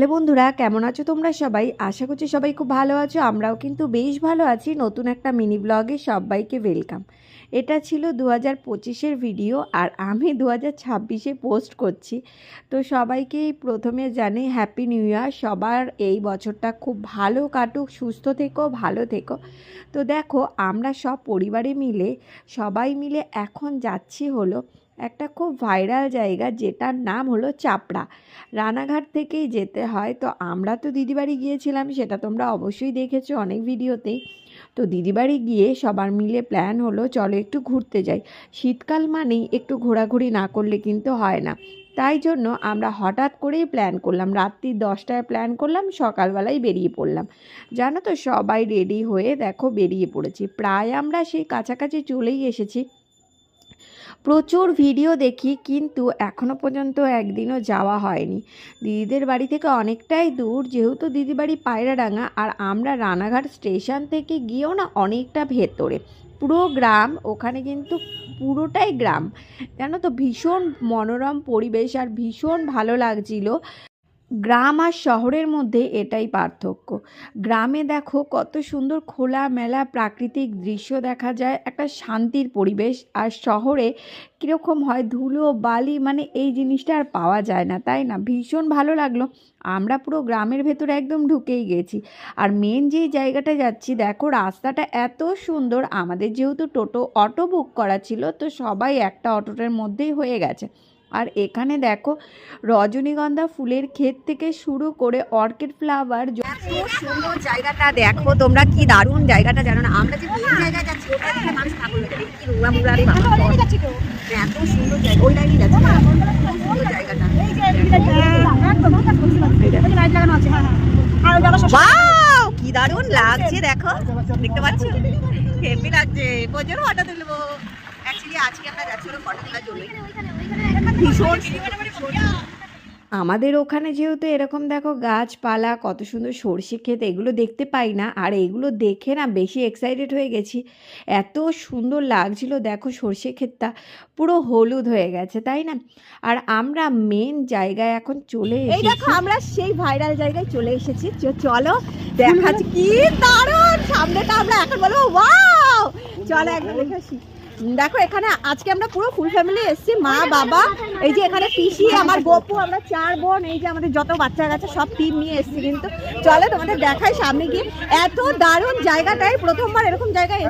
Hello বন্ধুরা, কেমন আছো তোমরা সবাই? আশা করছি সবাই খুব ভালো আছো। আমরাও কিন্তু বেশ ভালো আছি। নতুন একটা মিনি ব্লগে সবাইকে ওয়েলকাম। এটা ছিল 2025-এর ভিডিও আর আমি 2026-এ পোস্ট করছি। তো সবাইকেই প্রথমে জানাই হ্যাপি নিউ ইয়ার। সবার এই বছরটা খুব ভালো কাটুক, সুস্থ থেকো, ভালো থেকো। তো দেখো, আমরা সব পরিবারে মিলে সবাই মিলে এখন যাচ্ছি হলো একটা খুব ভাইরাল জায়গা, যেটার নাম হলো চাপড়া। রানাঘাট থেকেই যেতে হয়। তো আমরা তো দিদিবাড়ি গিয়েছিলাম, সেটা তোমরা অবশ্যই দেখেছো অনেক ভিডিওতেই। তো দিদিবাড়ি গিয়ে সবার মিলে প্ল্যান হলো চলো একটু ঘুরতে যাই। শীতকাল মানেই একটু ঘোরাঘুরি না করলে কিন্তু হয় না। তাই জন্য আমরা হঠাৎ করেই প্ল্যান করলাম, রাত্রি 10টায় প্ল্যান করলাম, সকালবেলায় বেরিয়ে পড়লাম। জানো তো, সবাই রেডি হয়ে দেখো বেরিয়ে পড়েছি। প্রায় আমরা সেই কাছাকাছি চলেই এসেছি। প্রচুর ভিডিও দেখি, কিন্তু এখনও পর্যন্ত একদিনও যাওয়া হয়নি। দিদিদের বাড়ি থেকে অনেকটাই দূর, যেহেতু দিদি বাড়ি পায়রাডাঙ্গা, আর আমরা রানাঘাট স্টেশন থেকে গিয়েও না অনেকটা ভেতরে, পুরো গ্রাম। ওখানে কিন্তু পুরোটাই গ্রাম, জানো তো, ভীষণ মনোরম পরিবেশ আর ভীষণ ভালো লাগছিল। গ্রাম আর শহরের মধ্যে এটাই পার্থক্য। গ্রামে দেখো কত সুন্দর খোলামেলা প্রাকৃতিক দৃশ্য দেখা যায়, একটা শান্তির পরিবেশ। আর শহরে কীরকম হয়, ধুলো বালি, মানে এই জিনিসটা আর পাওয়া যায় না, তাই না? ভীষণ ভালো লাগলো। আমরা পুরো গ্রামের ভেতরে একদম ঢুকেই গেছি। আর মেন যেই জায়গাটা যাচ্ছি, দেখো রাস্তাটা এত সুন্দর। আমাদের যেহেতু অটো বুক করা ছিল, তো সবাই একটা অটোটার মধ্যেই হয়ে গেছে। আর এখানে দেখো রজনীগন্ধা ফুলের ক্ষেত থেকে শুরু করে অর্কিড ফ্লাওয়ার, সুন্দর জায়গাটা দেখো তোমরা, কি দারুণ জায়গাটা। জানো না, আমরা যে মেন জায়গায় যাচ্ছি ওটা দেখে মানুষ পাগল হয়ে যাবে, কি রোয়া মুড়া রে বাবা, এত সুন্দর জায়গা। ওই লাইনই যাচ্ছে, সুন্দর জায়গাটা। ওয়াও, কি দারুণ লাগছে দেখো, দেখতে পাচ্ছ? হেভি লাগছে। প্রচুর ফটো তুলবো। অ্যাকচুয়ালি আজকে আমরা যাচ্ছি হলো ফটো তোলার জন্য। আমাদের ওখানে যেহেতু এরকম দেখো গাছপালা, কত সুন্দর সরষে ক্ষেত, এগুলো দেখতে পাই না। আর এগুলো দেখে না বেশি এক্সাইটেড হয়ে গেছি, এত সুন্দর লাগছিল। দেখো সরষে ক্ষেতটা পুরো হলুদ হয়ে গেছে, তাই না? আর আমরা মেন জায়গায় এখন চলে এসেছি। দেখো আমরা সেই ভাইরাল জায়গায় চলে এসেছি। চলো দেখাচ্ছি, কি দারুণ সামনেটা। আমরা এখন বলবো ওয়াও, চলো একদম দেখে আসি। দেখো এখানে আজকে আমরা পুরো ফুল ফ্যামিলি এসেছি, মা বাবা, এই যে এখানে পিসি, আমার গপু, আমরা 4 বোন, এই যে আমাদের যত বাচ্চা কাছে সব টিম নিয়ে এসেছি। কিন্তু চলো তোমাদের দেখাই সামনে গিয়ে। এত দারুণ জায়গাটাই, প্রথমবার এরকম জায়গায়